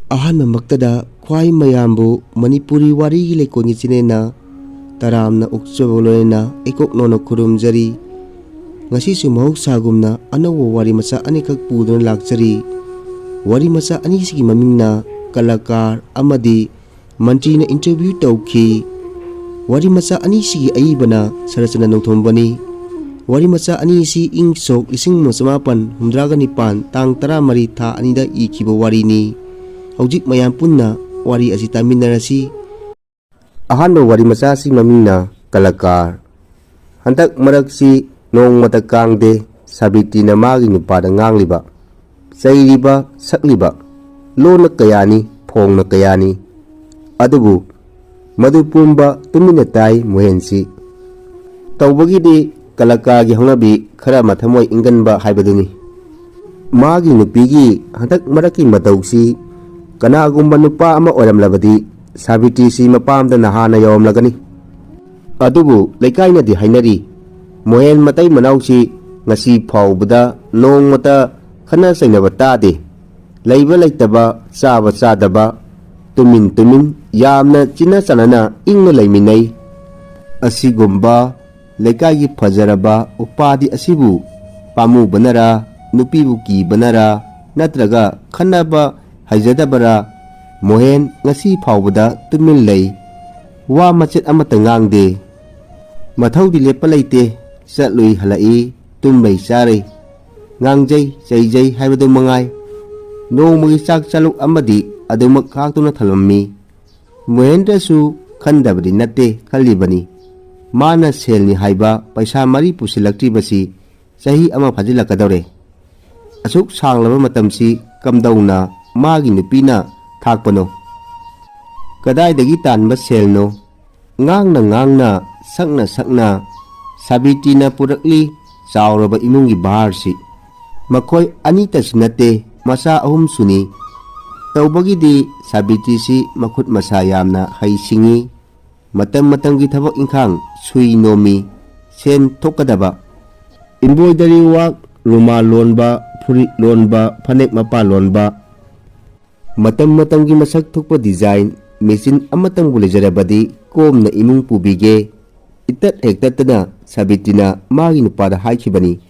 ꯑꯍꯥꯟꯕꯃꯛꯇꯗ ꯈ꯭ꯋꯥꯏ ꯃꯌꯥꯝꯕꯨ ꯃꯅꯤꯄꯨꯔꯤ ꯋꯥꯔꯤꯒꯤ ꯂꯩꯀꯣꯜꯒꯤ ꯆꯦꯅꯦꯜꯅ ꯇꯔꯥꯝꯅ ꯑꯣꯛꯆꯕ ꯂꯣꯏꯅꯅ ꯏꯀꯣꯛꯅꯣꯅ ꯈꯨꯔꯨꯝꯖꯔꯤ꯫ ꯉꯁꯤꯁꯨ ꯃꯍꯧꯁꯥꯒꯨꯝꯅ ꯑꯅꯧꯕ ꯋꯥꯔꯤ ꯃꯆꯥ ꯑꯅꯤꯈꯛ ꯄꯨꯗꯨꯅ ꯂꯥꯛꯆꯔꯤ꯫ ꯋꯥꯔꯤ ꯃꯆꯥ ꯑꯅꯤꯁꯤꯒꯤ ꯃꯃꯤꯡꯅ ꯀꯂꯥꯀꯥꯔ ꯑꯃꯗꯤ ꯃꯟꯇ꯭ꯔꯤꯅ ꯏꯟꯇꯔꯚꯤꯌꯨ ꯇꯧꯈꯤ꯫ ꯋꯥꯔꯤ ꯃꯆꯥ ꯑꯅꯤꯁꯤꯒꯤ ꯑꯏꯕꯅ ꯁꯔꯠꯆꯟꯗ꯭ꯔ ꯅꯣꯡꯊꯣꯝꯕꯅꯤ꯫ ꯋꯥꯔꯤ ꯃꯆꯥ ꯑꯅꯤꯁꯤ ꯏꯪ ꯁꯣꯛ 1989 ꯇꯥꯡ 13 ꯊꯥ 2ꯗ ꯏꯈꯤꯕ ꯋꯥꯔꯤꯅꯤ꯫ ꯍꯧꯖꯤꯛ ꯃꯌꯥꯝ ꯄꯨꯟꯅ ꯋꯥꯔꯤ ꯑꯁꯤ ꯇꯥꯃꯤꯟꯅꯔꯁꯤ꯫ ꯑꯍꯥꯟꯕ ꯋꯥꯔꯤ ꯃꯆꯥꯁꯤ ꯃꯃꯤꯡꯅ ꯀꯂꯥꯀꯥꯔ꯫ ꯍꯟꯗꯛ ꯃꯔꯛꯁꯤ ꯅꯣꯡꯃꯇ ꯀꯥꯡꯗꯦ ꯁꯥꯕꯤꯇ꯭ꯔꯤꯅ ꯃꯥꯒꯤ ꯅꯨꯄꯥꯗ ꯉꯥꯡꯂꯤꯕ, ꯆꯩꯔꯤꯕ, ꯁꯛꯂꯤꯕ ꯂꯣꯟꯅ ꯀꯌꯥꯅꯤ, ꯐꯣꯡꯅ ꯀꯌꯥꯅꯤ꯫ ꯑꯗꯨꯕꯨ ꯃꯗꯨ ꯄꯨꯝꯕ ꯇꯨꯃꯤꯟꯅ ꯇꯥꯏ ꯃꯣꯍꯦꯟꯁꯤ꯫ ꯇꯧꯕꯒꯤꯗꯤ ꯀꯂꯥꯀꯥꯔꯒꯤ ꯍꯧꯅꯕꯤ ꯈꯔ ꯃꯊꯃꯣꯏ ꯏꯪꯒꯟꯕ ꯍꯥꯏꯕꯗꯨꯅꯤ꯫ ꯃꯥꯒꯤ ꯅꯨꯄꯤꯒꯤ ꯍꯟꯗꯛ ꯃꯔꯛꯀꯤ ꯃꯇꯧꯁꯤ ꯀꯅꯥꯒꯨꯝꯕ ꯅꯨꯄꯥ ꯑꯃ ꯑꯣꯏꯔꯝꯂꯕꯗꯤ ꯁꯥꯕꯤꯇ꯭ꯔꯤꯁꯤ ꯃꯄꯥꯝꯗ ꯍꯥꯟꯅ ꯌꯧꯔꯝꯂꯒꯅꯤ꯫ ꯑꯗꯨꯕꯨ ꯂꯩꯀꯥꯏꯅꯗꯤ ꯍꯥꯏꯅꯔꯤ, ꯃꯣꯍꯦꯟ ꯃꯇꯩ ꯃꯅꯥꯎꯁꯤ ꯉꯁꯤ ꯐꯥꯎꯕꯗ ꯅꯣꯡꯃꯇ ꯈꯟꯅ ꯆꯩꯅꯕ ꯇꯥꯗꯦ꯫ ꯂꯩꯕ ꯂꯩꯇꯕ, ꯆꯥꯕ ꯆꯥꯗꯕ, ꯇꯨꯃꯤꯟ ꯇꯨꯃꯤꯟ ꯌꯥꯝꯅ ꯆꯤꯟꯅ ꯆꯥꯟꯅꯅ ꯏꯪꯅ ꯂꯩꯃꯤꯟꯅꯩ꯫ ꯑꯁꯤꯒꯨꯝꯕ ꯂꯩꯀꯥꯏꯒꯤ ꯐꯖꯔꯕ ꯎꯄꯥꯗꯤ ꯑꯁꯤꯕꯨ ꯄꯥꯝꯃꯨꯕꯅꯔꯥ, ꯅꯨꯄꯤꯕꯨ ꯀꯤꯕꯅꯔꯥ, ꯅꯠꯇ꯭ꯔꯒ ꯈꯟꯅꯕ ꯍꯩꯖꯗꯕꯔꯥ, ꯃꯣꯍꯦꯟ ꯉꯁꯤ ꯐꯥꯎꯕꯗ ꯇꯨꯃꯤꯟ ꯂꯩ, ꯋꯥ ꯃꯆꯦꯠ ꯑꯃꯠꯇ ꯉꯥꯡꯗꯦ꯫ ꯃꯊꯧꯗꯤ ꯂꯦꯞꯄ ꯂꯩꯇꯦ, ꯆꯠꯂꯨꯏ ꯍꯜꯂꯛꯏ, ꯇꯨꯝꯕꯩ ꯆꯥꯔꯩ, ꯉꯥꯡꯖꯩ ꯆꯩꯖꯩ ꯍꯥꯏꯕꯗꯨ ꯃꯉꯥꯏ꯫ ꯅꯣꯡꯃꯒꯤ ꯆꯥꯛ ꯆꯥꯂꯨꯛ ꯑꯃꯗꯤ ꯑꯗꯨꯃꯛ ꯈꯥꯛꯇꯨꯅ ꯊꯝꯂꯝꯃꯤ꯫ ꯃꯣꯍꯦꯟꯗ꯭ꯔꯁꯨ ꯈꯟꯗꯕꯗꯤ ꯅꯠꯇꯦ, ꯈꯜꯂꯤꯕꯅꯤ꯫ ꯃꯥꯅ ꯁꯦꯜꯅꯤ ꯍꯥꯏꯕ ꯄꯩꯁꯥ ꯃꯔꯤ ꯄꯨꯁꯤꯜꯂꯛꯇ꯭ꯔꯤꯕꯁꯤ ꯆꯍꯤ ꯑꯃ ꯐꯥꯖꯤꯜꯂꯛꯀꯗꯧꯔꯦ꯫ ꯑꯁꯨꯛ ꯁꯥꯡꯂꯕ ꯃꯇꯝꯁꯤ ꯀꯝꯗꯧꯅ ꯃꯥꯒꯤ ꯅꯨꯄꯤꯅ ꯊꯥꯛꯄꯅꯣ? ꯀꯗꯥꯏꯗꯒꯤ ꯇꯥꯟꯕ ꯁꯦꯜꯅꯣ? ꯉꯥꯡꯅ ꯉꯥꯡꯅ, ꯁꯛꯅ ꯁꯛꯅ ꯁꯥꯕꯤꯇ꯭ꯔꯤꯅ ꯄꯨꯔꯛꯂꯤ ꯆꯥꯎꯔꯕ ꯏꯃꯨꯡꯒꯤ ꯚꯥꯔꯁꯤ꯫ ꯃꯈꯣꯏ ꯑꯅꯤꯇꯁꯨ ꯅꯠꯇꯦ, ꯃꯆꯥ 3 ꯁꯨꯅꯤ꯫ ꯇꯧꯕꯒꯤꯗꯤ ꯁꯥꯕꯤꯇ꯭ꯔꯤꯁꯤ ꯃꯈꯨꯠ ꯃꯁꯥ ꯌꯥꯝꯅ ꯍꯩꯁꯤꯡꯉꯤ꯫ ꯃꯇꯝ ꯃꯇꯝꯒꯤ ꯊꯕꯛ ꯏꯪꯈꯥꯡ ꯁꯨꯏ ꯅꯣꯝꯃꯤ, ꯁꯦꯟ ꯊꯣꯛꯀꯗꯕ ꯏꯝꯕ꯭ꯔꯣꯏꯗꯔꯤ ꯋꯥꯔꯛ, ꯔꯨꯃꯥꯜ ꯂꯣꯟꯕ, ꯐꯨꯔꯤꯠ ꯂꯣꯟꯕ, ꯐꯅꯦꯛ ꯃꯄꯥꯟ ꯂꯣꯟꯕ, ꯃꯇꯝ ꯃꯇꯝꯒꯤ ꯃꯁꯛ ꯊꯣꯛꯄ ꯗꯤꯖꯥꯏꯟ, ꯃꯦꯆꯤꯟ ꯑꯃꯇꯪꯕꯨ ꯂꯩꯖꯔꯕꯗꯤ ꯀꯣꯝꯅ ꯏꯃꯨꯡ ꯄꯨꯕꯤꯒꯦ꯫ ꯏꯇꯠ ꯍꯦꯛ ꯇꯠꯇꯅ ꯁꯥꯕꯤꯇ꯭ꯔꯤꯅ ꯃꯥꯒꯤ ꯅꯨꯄꯥꯗ ꯍꯥꯏꯈꯤꯕꯅꯤ꯫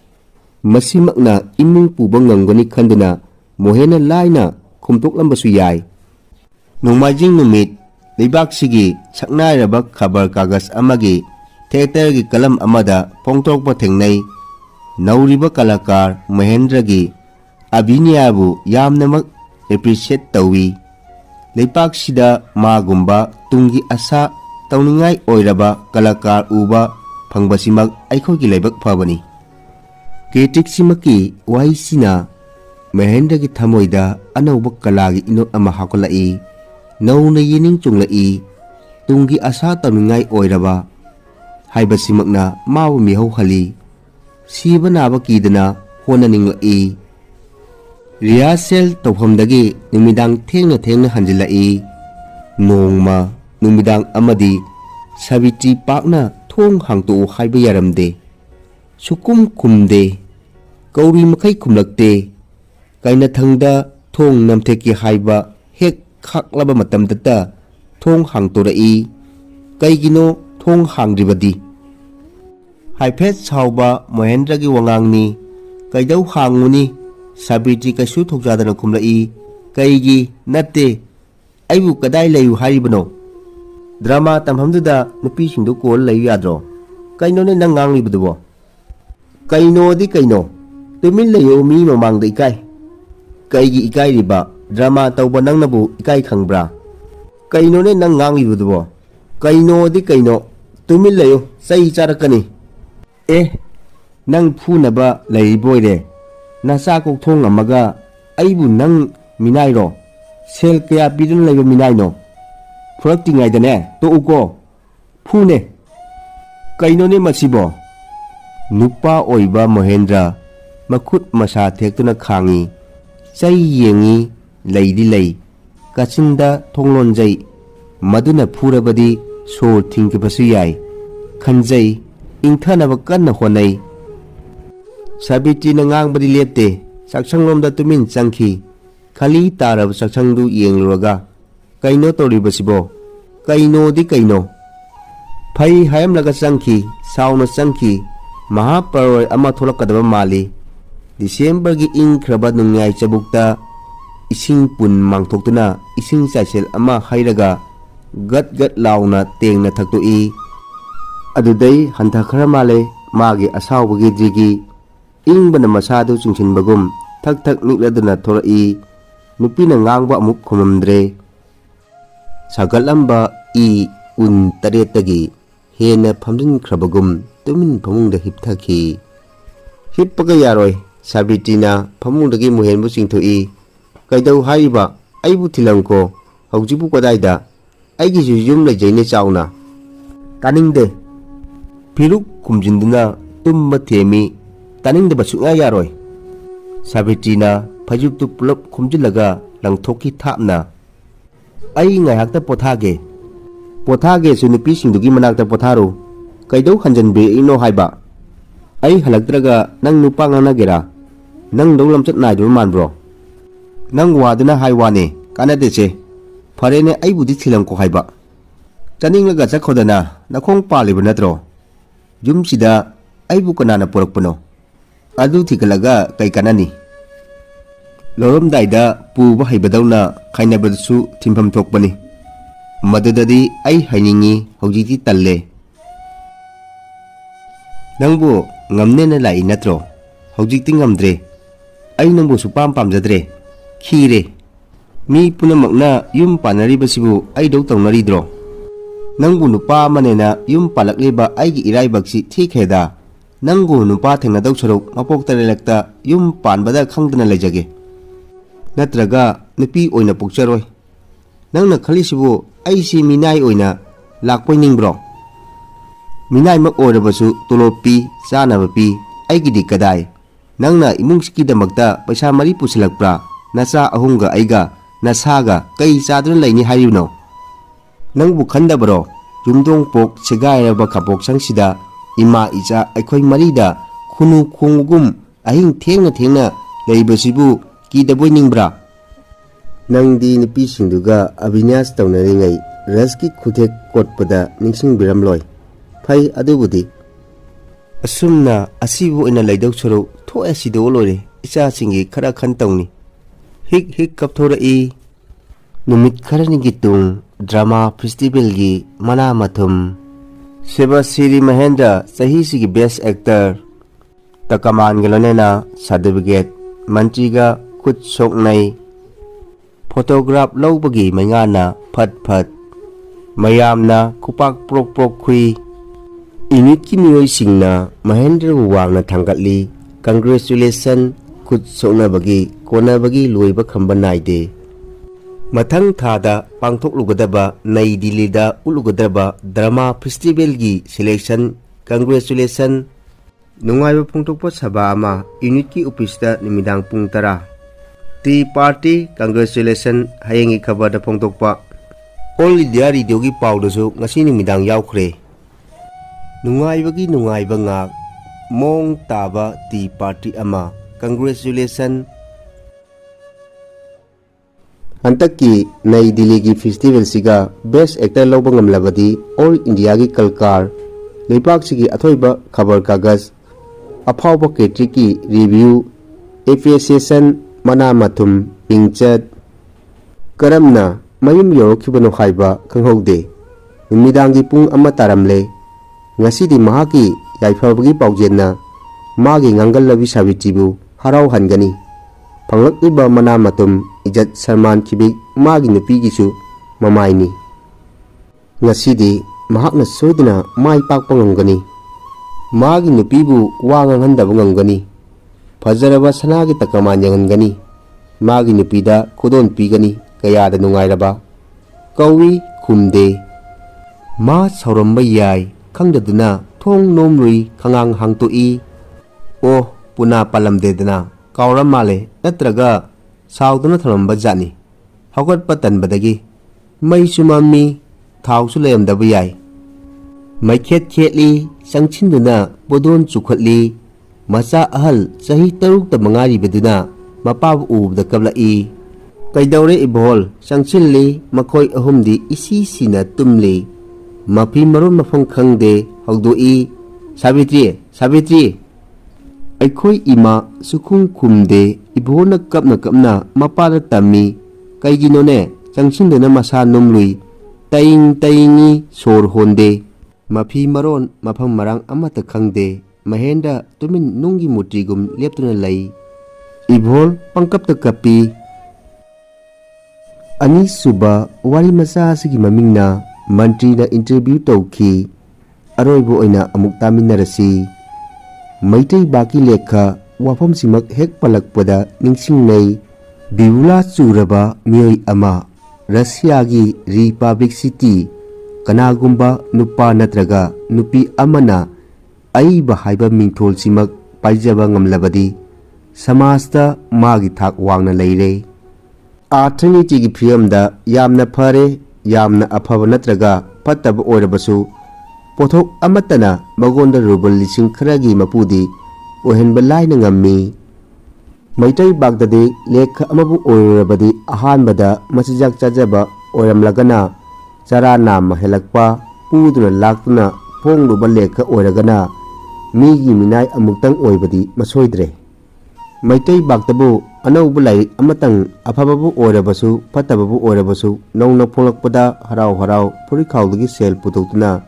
ꯃꯁꯤꯃꯛꯅ ꯏꯃꯨꯡ ꯄꯨꯕ ꯉꯝꯒꯅꯤ ꯈꯟꯗꯨꯅ ꯃꯣꯍꯦꯟꯅ ꯂꯥꯏꯅ ꯈꯨꯝꯇꯣꯛꯂꯝꯕꯁꯨ ꯌꯥꯏ꯫ ꯅꯣꯡꯃꯥꯏꯖꯤꯡ ꯅꯨꯃꯤꯠ ꯂꯩꯕꯥꯛꯁꯤꯒꯤ ꯁꯛꯅꯥꯏꯔꯕ ꯈꯕꯔ ꯀꯥꯒꯖ ꯑꯃꯒꯤ ꯊꯤꯌꯦꯇꯔꯒꯤ ꯀꯂꯝ ꯑꯃꯗ ꯐꯣꯡꯗꯣꯛꯄ ꯊꯦꯡꯅꯩ꯫ ꯅꯧꯔꯤꯕ ꯀꯂꯥꯀꯥꯔ ꯃꯍꯦꯟꯗ꯭ꯔꯒꯤ ꯑꯚꯤꯅꯌꯕꯨ ꯌꯥꯝꯅꯃꯛ ꯑꯦꯄ꯭ꯔꯤꯁꯤꯌꯦꯠ ꯇꯧꯏ꯫ ꯂꯩꯄꯥꯛꯁꯤꯗ ꯃꯥꯒꯨꯝꯕ ꯇꯨꯡꯒꯤ ꯑꯁꯥ ꯇꯧꯅꯤꯡꯉꯥꯏ ꯑꯣꯏꯔꯕ ꯀꯂꯥꯀꯥꯔ ꯎꯕ ꯐꯪꯕꯁꯤꯃꯛ ꯑꯩꯈꯣꯏꯒꯤ ꯂꯥꯏꯕꯛ ꯐꯕꯅꯤ꯫ ꯀ꯭ꯔꯤꯇꯤꯛꯁꯤꯃꯛꯀꯤ ꯋꯥꯍꯩꯁꯤꯅ ꯃꯍꯦꯟꯗ꯭ꯔꯒꯤ ꯊꯃꯣꯏꯗ ꯑꯅꯧꯕ ꯀꯂꯥꯒꯤ ꯏꯅꯣꯠ ꯑꯃ ꯍꯥꯞꯀꯠꯂꯛꯏ꯫ ꯅꯧꯅ ꯌꯦꯅꯤꯡ ꯆꯣꯡꯂꯛꯏ꯫ ꯇꯨꯡꯒꯤ ꯑꯁꯥ ꯇꯧꯅꯤꯡꯉꯥꯏ ꯑꯣꯏꯔꯕ ꯍꯥꯏꯕꯁꯤꯃꯛꯅ ꯃꯥꯕꯨ ꯃꯤꯍꯧꯍꯜꯂꯤ꯫ ꯁꯤꯕ ꯅꯥꯕ ꯀꯤꯗꯅ ꯍꯣꯠꯅꯅꯤꯡꯂꯛꯏ꯫ ꯔꯤꯍꯥꯔꯁꯦꯜ ꯇꯧꯐꯝꯗꯒꯤ ꯅꯨꯃꯤꯗꯥꯡ ꯊꯦꯡꯅ ꯊꯦꯡꯅ ꯍꯟꯖꯤꯜꯂꯛꯏ꯫ ꯅꯣꯡꯃ ꯅꯨꯃꯤꯗꯥꯡ ꯑꯃꯗꯤ ꯁꯥꯕꯤꯇ꯭ꯔꯤ ꯄꯥꯛꯅ ꯊꯣꯡ ꯍꯥꯡꯇꯣꯛꯎ ꯍꯥꯏꯕ ꯌꯥꯔꯝꯗꯦ꯫ ꯁꯨꯛꯈꯨꯝ ꯈꯨꯝꯗꯦ, ꯀꯧꯔꯤ ꯃꯈꯩ ꯈꯨꯝꯂꯛꯇꯦ꯫ ꯀꯥꯏꯅꯊꯪꯗ ꯊꯣꯡ ꯅꯝꯊꯦꯛꯀꯦ ꯍꯥꯏꯕ ꯍꯦꯛ ꯈꯥꯛꯂꯕ ꯃꯇꯝꯗꯇ ꯊꯣꯡ ꯍꯥꯡꯇꯣꯔꯛꯏ꯫ ꯀꯩꯒꯤꯅꯣ ꯊꯣꯡ ꯍꯥꯡꯗ꯭ꯔꯤꯕꯗꯤ? ꯍꯥꯏꯐꯦꯠ ꯁꯥꯎꯕ ꯃꯣꯍꯦꯟꯗ꯭ꯔꯒꯤ ꯋꯥꯉꯥꯡꯅꯤ꯫ ꯀꯩꯗꯧ ꯍꯥꯡꯉꯨꯅꯤ? ꯁꯥꯕꯤꯇ꯭ꯔꯤ ꯀꯩꯁꯨ ꯊꯧꯖꯥꯗꯅ ꯈꯨꯝꯂꯛꯏ꯫ ꯀꯩꯒꯤ ꯅꯠꯇꯦ, ꯑꯩꯕꯨ ꯀꯗꯥꯏ ꯂꯩꯌꯨ ꯍꯥꯏꯔꯤꯕꯅꯣ? ꯗ꯭ꯔꯃꯥ ꯇꯝꯐꯝꯗꯨꯗ ꯅꯨꯄꯤꯁꯤꯡꯗꯨ ꯀꯣꯜ ꯂꯩꯌꯨ ꯌꯥꯗ꯭ꯔꯣ? ꯀꯩꯅꯣꯅꯦ ꯅꯪ ꯉꯥꯡꯂꯤꯕꯗꯨꯕꯣ? ꯀꯩꯅꯣꯗꯤ ꯀꯩꯅꯣ? ꯇꯨꯃꯤꯟ ꯂꯩꯌꯨ, ꯃꯤ ꯃꯃꯥꯡꯗ ꯏꯀꯥꯏ꯫ ꯀꯩꯒꯤ ꯏꯀꯥꯏꯔꯤꯕ? ꯗ꯭ꯔꯃꯥ ꯇꯧꯕ ꯅꯪꯅꯕꯨ ꯏꯀꯥꯏ ꯈꯪꯕ꯭ꯔꯥ? ꯀꯩꯅꯣꯅꯦ ꯅꯪ ꯉꯥꯡꯂꯤꯕꯗꯨꯕꯣ? ꯀꯩꯅꯣꯗꯤ ꯀꯩꯅꯣ? ꯇꯨꯃꯤꯟ ꯂꯩꯌꯨ, ꯆꯩ ꯆꯥꯔꯛꯀꯅꯤ꯫ ꯅꯪ ꯐꯨꯅꯕ ꯂꯩꯔꯤꯕꯣꯏꯔꯦ? ꯅꯆꯥ ꯀꯣꯛꯊꯣꯡ ꯉꯝꯃꯒ ꯑꯩꯕꯨ ꯅꯪ ꯃꯤꯅꯥꯏꯔꯣ? ꯁꯦꯜ ꯀꯌꯥ ꯄꯤꯗꯨꯅ ꯂꯩꯕ ꯃꯤꯅꯥꯏꯅꯣ? ꯐꯨꯔꯛꯇ꯭ꯔꯤꯉꯩꯗꯅꯦ ꯇꯣꯛꯎꯀꯣ, ꯐꯨꯅꯦ꯫ ꯀꯩꯅꯣꯅꯦ ꯃꯁꯤꯕꯣ? ꯅꯨꯄꯥ ꯑꯣꯏꯕ ꯃꯣꯍꯦꯟꯗ꯭ꯔ ꯃꯈꯨꯠ ꯃꯁꯥ ꯊꯦꯛꯇꯨꯅ ꯈꯥꯡꯉꯤ꯫ ꯆꯩ ꯌꯦꯡꯉꯤ, ꯂꯩꯗꯤ ꯂꯩ, ꯀꯥꯆꯤꯟꯗ ꯊꯣꯡ ꯂꯣꯟꯖꯩ꯫ ꯃꯗꯨꯅ ꯐꯨꯔꯕꯗꯤ ꯁꯣꯔ ꯊꯤꯡꯈꯤꯕꯁꯨ ꯌꯥꯏ ꯈꯟꯖꯩ, ꯏꯪꯊꯅꯕ ꯀꯟꯅ ꯍꯣꯠꯅꯩ꯫ ꯁꯥꯕꯤꯇ꯭ꯔꯤꯅ ꯉꯥꯡꯕꯗꯤ ꯂꯦꯞꯇꯦ, ꯆꯥꯛꯁꯪꯂꯣꯝꯗ ꯇꯨꯃꯤꯟ ꯆꯪꯈꯤ꯫ khali tarab sakchangdu yengluraga kaino toribasibo kaino di kaino phai hayamlaga changki sauna changki mahaparoi ama tholakadaba mali December gi ingkraba nungyai chabukta ising pun mangthoktuna ising chaisel ama hairaga gat launa tengna thakto'i adudai hantha khara male magi asawbagi drigi ingbana masadu chingsinbagum thak nikladuna thorai nupina ngangba amuk khumamdre sagalamba I un taretagi hena phamjin khrabagum tumin phamungda hipthaki hippaga yaroi Sabitina phamungdagi muhenbu chingthoi kaidau haiba aibu thilamko haujibu kadaida aigi jum lejaine chauna taningde Piruk kumjinduna tumma themi taningde basuya yaroi Sabitina phajuptu pulap khumjilaga langthoki thapna ai ngaihakta pothage su nupi singdugi manakta potharu kaidau hanjanbe ino haiba ai halaktraga nang nupa nganagera nang donglam chat naidu manbro nang waduna haiwane kanadese farene ai budi thilam ko haiba chaninglaga chakhodana nakhong palibu natro jumsida ai bu kanana porakpano adu thikalaga kai kanani lorom daida puba haibadawna khainabadsu thimpham thokpani madudadi ai hainingi hojiti talle nangbu ngamnena lai natro hojikti ngamdre ai nangbu supam pamjadre khire mi punamakna yum panaribasibu ai dau tawnaridro nangbu nupa manena yum palakleba aigi iraibaksi thikheda nangbu nupa thengnadaw saruk mapoktarelakta yum panbada khangdana lejage natraga nupi oina pokcharoi nangna khalisibu aisi minai oina lakpoi ningbro minai mak orabasu tolopi chanabapi aigidi kadai nangna imungsikidamagta paisa mari pusilakpra nacha ahumga aiga nasaga kai chaduna laini haribno nangbu khandabro jumdong pok segairaba khapok sangsida ima icha aikhoi marida khunu khongugum ahing thengna leibasibu kidaboi ningbra nangdi nupi singduga abhinyas tawnaringai raski khuthek kotpada ningsing biramloi phai adubudi asumna asibu ina laidaw soro thoe sido lore icha singi khara khan tawni hik kapthora numit kharani gitung drama festival gi mana mathum Seva Siri Mahendra sahi sigi best actor takaman galonena certificate manchiga khut soknai photograph lobagi maingana phat mayamna kupak prok khui init ki mioi singna Mahendra wangna thangatli congratulation khut sokna bagi kona bagi loiba khamba naide Mathang thada pangthoklugadaba Nai Delhi-da ulugadaba drama festival gi selection congratulation nungaiba phongthokpa sabha ama unit ki office da nimidang pung 10 Tea party congratulation hayengi khabar da phongthokpa All India radio gi pawdasu ngasi nimidang yaukhre nungaiba nga mong taba tea party ama congratulation Antaki Nai Delhi gi festival siga best actor lobang ngamlabadi All India gi kalkar lepak sigi athoiba khabar kagas afawba ketri ki review appreciation mana mathum pingchat karamna mayum yorokibano haiba khanghaude midangi pung ama taramle ngasidi mahaki yaifabagi pawjenna magi ngangal labi sabitibu harau hangani panglakliba mana matum ijat Salman Kibik magi nupigisu mamaini ngasidi mahakna soidna mai pakpa ngamgani magi nupibu wangang handaba ngamgani fajaraba sanagi takaman yangangani magi nupida khudon pigani kayada nungairaba kawi khumde ma sauramba yai khangdaduna thong nomrui khangang hangtoi o puna palamdedana kauram male natraga sauduna tharamba jani hagat patan badagi mai sumami thausu layamdaba yai maikhet khetli sangchinduna bodon chukhatli macha ahal sahi taruk ta mangari beduna mapabu ubda kablai Kaidore ibol changchilli makoi ahumdi isi sina tumli mapi maron mafam khangde hogdoi Sabitri Aikoi ima sukhung khumde ibona kapna mapara tami kaiginone changchindana masa nomlui tayingi sor honde mapi maron mafam marang amata khangde mahenda tumin nungi mutrigum leptuna lay ibol pangkapta kapi ani suba wari macha asigi mamingna mantrina interview toukhi aroibo oina amuk taminarasi Maitai baki lekha wafam simak hek palakpada ningsingnei bibula churaba mioi ama Russia gi Republic City kanagumba nupa natraga nupi amana aiba haiba mingthol simak paijaba ngamlabadi samasta magi thak wangna leire athani gi phiyamda yamna phare yamna aphaba natraga pattaba oirabasu pothok amatana magonda rubal lising kharagi mapudi ohenba laina ngammi maitai bagdade lekha amabu oirabadi ahanbada masijak chajaba oiramlagana chara nam helakpa puduna laktuna phongluba lekha oiragana migi minai amuktang oibadi masoidre maitai bagdabu anaubu lai amatang aphababu oirabasu patababu oirabasu nongna pholakpada harau purikhaudagi sel putotuna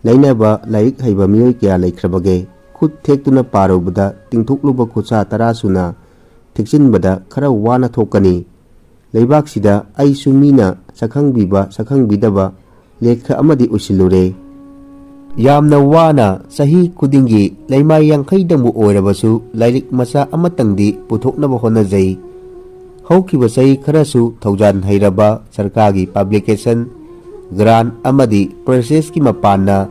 Lainaba laik haiba miyoi kya laikhrabage khut thektuna parubada tingthukluba khucha tarasuna theksinbada khara wana thokani leibak sida ai sumina sakhangbidaba lekha amadi usilure yamna wana sahi kudingi leimai yankhai dangbu oirabasu lairik macha amatangdi puthoknaba honajai haukiba sai kharasu thaujan hairaba sarkagi publication grant amadi process ki mapana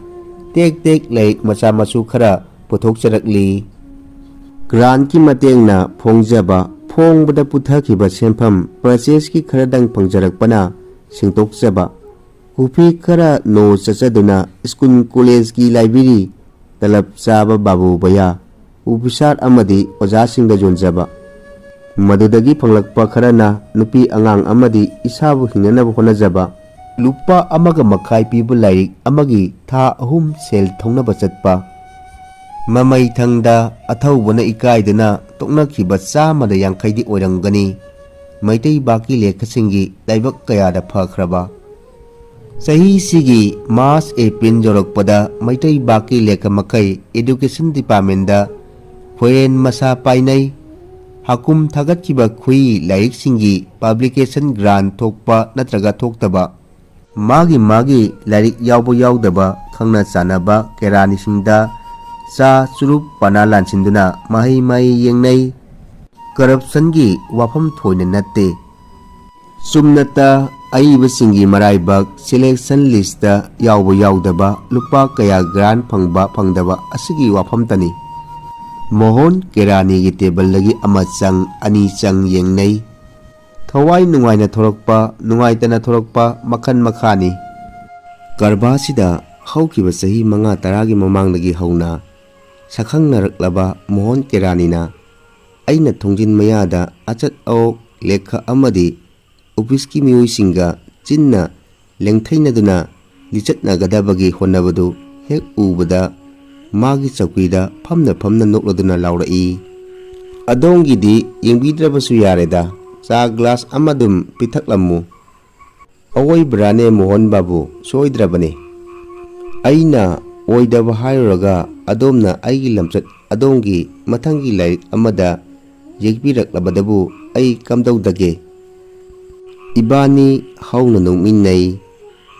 tek laik macha masu khara puthok charakli grant ki matengna phongjaba phongbada puthakhiba sempham process ki khara dang phangjarakpana singtokjaba upi khara no chachaduna school college ki library talab chaba babu baya ubisar amadi oja singda jonjaba madudagi phanglakpa kharana nupi angang amadi isabu hinganaba honajaba lupa amaga makai pibu lairik amagi tha ahum sel thongnaba chatpa mamai thangda athaubana ikaiduna toknakhiba chamada yankhaidi oirangani maitai baki lekhasingi daibak kayada phakhraba sahi sigi mas April jorokpada maitai baki lekha makai education department da foreign masa painai hakum thagatkiba khui lairik singi publication grant thokpa natraga thoktaba magi lairik yaubo yaudaba khangna chanaba kerani singda cha churup pana lansinduna mai yengnai corruption gi wafam thoina natte sumnata aiba singi maraibak selection list da yaubo yaudaba lupa kaya grant phangdaba asigi wafam tani mohon kerani gi table lagi amachang ani chang yengnai thawai nungaina thorokpa nungaitana thorokpa makhan makhani karba sida haukiba sahi manga taragi mamangdagi hauna sakhangnaраklaba mohon keranina aina thongjin mayada achat au lekha amadi office ki miyoi singa chinna lengthainaduna lichatna gadabagi honabadu hek ubada magi chakwida phamna nokladuna laurai adongidi yengbidrabasu yareda cha glass amadum pithaklamu awai brane mohon babu soidrabane aina oidaba hairaga adomna aigi lamchat adongi mathangi lairik amada yekbiraklabadabu ai kamdawdage ibani hauna nongminnai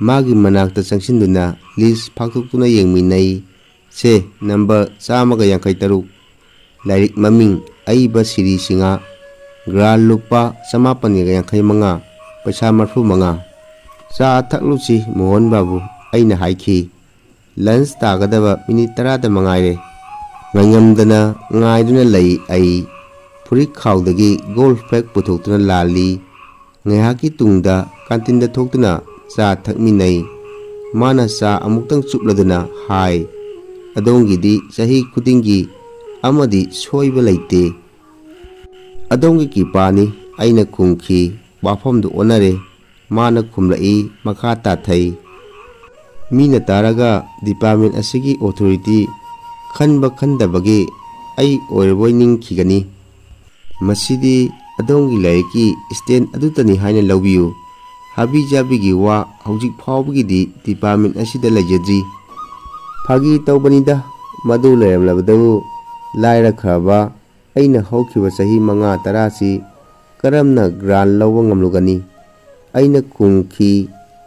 magi manakta changsinduna list phaktokuna yengminnai se number 153 lairik maming aiba siri singa Gran lupa sama paniga manga paisa marfu manga sa thaklusi mohon babu aina haiki lunch tagadaba minute 10 da mangaire ngangamdana ngaiduna lay ai puri khawdagi golf pack puthokna lali ngahaki tungda kantinda thoktuna sa thakminai mana sa amuktang chupladuna hai adongidi sahi kudingi amadi soiba laite adongi ki pani aina kungki wafamdu onare mana khumlai makha tathai mina taraga department asigi authority khanba khandabagi ai oirboy ningkhigani masidi adongi laiki stand adutani haina lawbiyu habi jabigi wa hojik phawbigi di department asida lajadri phagi tawbanida madu layamlabadu laira khaba aina hokhiba sahi manga tarasi karamna gran lawa ngamlugani aina kungki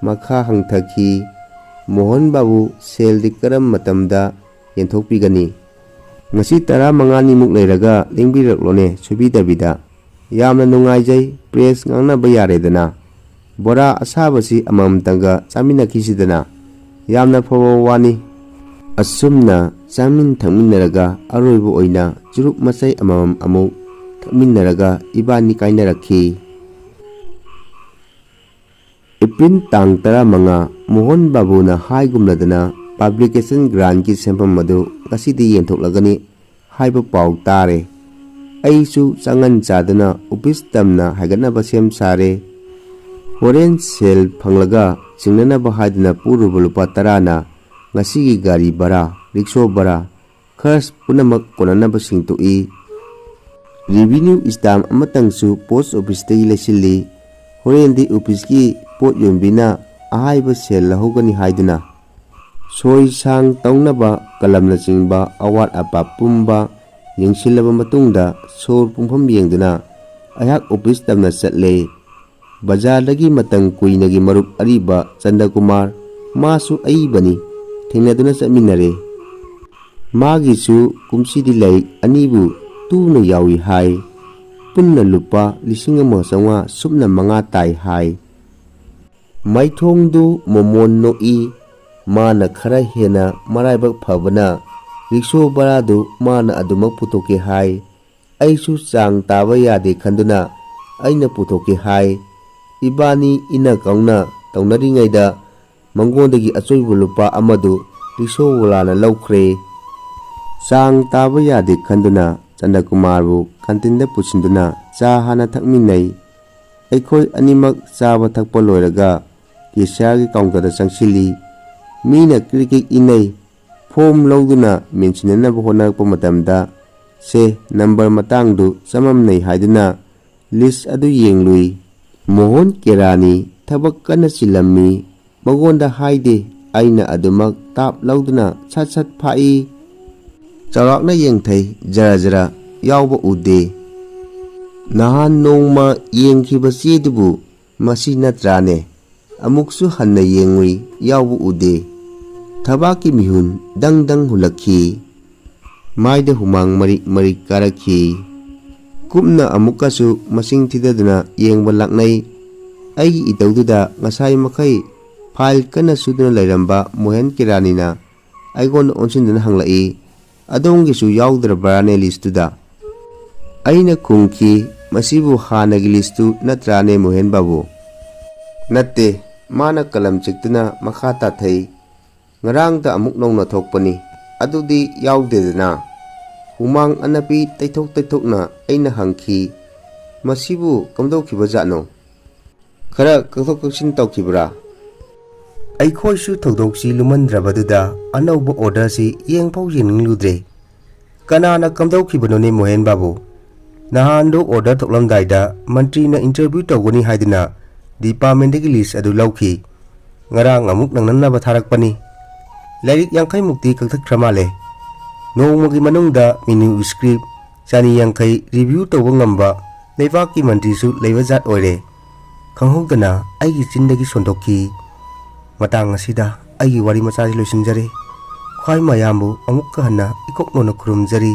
makha hangthaki Mohan Babu sel di karam matamda yenthokpigani ngasi tara mangani muk leiraga lingbireklone subidabida yamna nungaijai press ngangnaba yaredana bora asabasi amamtanga chaminakhisidana yamna phawa wani asumna chamin thangminnaraga aroibo oina churuk masai amam amu thakminnaraga ibani kainarakhi April tang tara manga Mohan Babu na haigumladana publication grant ki sempam madu kasidi yentoklagani haiba pau tare aisu sangan chadana office tamna haiganaba sem sare horen sel phanglaga singnana bahadna puruba lupa tarana ngasigi gari bara rickshaw bara khas punamak konanaba singtoi revenue stamp amatangsu post office tagi lesili horendi office ki pot yombina ahaiba sel lahogani haiduna soi sang taunaba kalamna chingba awat apa pumba yengsilaba matungda sor pumpham yengduna ayak office tamna chatle bazar dagi matang kuinagi marup ariba Chanda Kumar masu aibani thengnaduna chaminare magisu kumsidi lai anibu tuna yawi hai punna lupa lising ama sanga supna manga tai hai maithongdu momon noi mana khara hena maraibak phabana rickshaw baradu mana adumak putoke hai aisu chang taba yade khanduna aina putoke hai ibani ina kauna taunaringaida mangondagi achoibu lupa amadu rickshaw walana laukhre chang taba yade khanduna Chanda Kumarbu kantinda pusinduna cha hana thakminai aikhoi animak chaba thakpa loiraga Yesagi kauntada changsili mina krikik inai form lawduna mensinana bohonakpa matamda se number matangdu samamnai haiduna list adu yenglui Mohan Kerani thabak kana silammi magonda haide aina adumak tap lawduna sat phai charakna yengthai jara jara yawba ude nahan nongma yengkhiba chedubu masi natrane amuksu hanna yengui yawbu ude thabaki mihun dang hulakhi maida humang marik karakhi kumna amukasu masing thidaduna yengba laknai aigi itawduda ngasai makai file kana suduna lairamba Mohan Keranina aigon onsinduna hanglai adongisu yawdrabrane listuda aina kungki masibu hanagi listu natrane Mohan Babu natte mana kalam chiktuna makha tathai ngarangda amuk nongna thokpani adudi yawdedana humang anapi taithokna aina hangki masibu kamdokhiba jano khara kaksin tawkhibra aikhoisu thodoksi lumandrabaduda anauba order si yengphau yeningludre kanana kamdokhibanone Mohan Babu nahando order thoklamdaida mantrina interview tawgani haidina department dagi list adu lawki ngarang amuk nangnanaba tharakpani lairik yangkhai mukti kakthakthra male nongmagi manungda minu script chani yangkhai review tawba ngamba leibaki mantri su leiba jat oire khanghodana aigi chindagi sondokki matang asida aigi wari macha loisinjare khwai mayambu amukka hana ikoknona khurumjari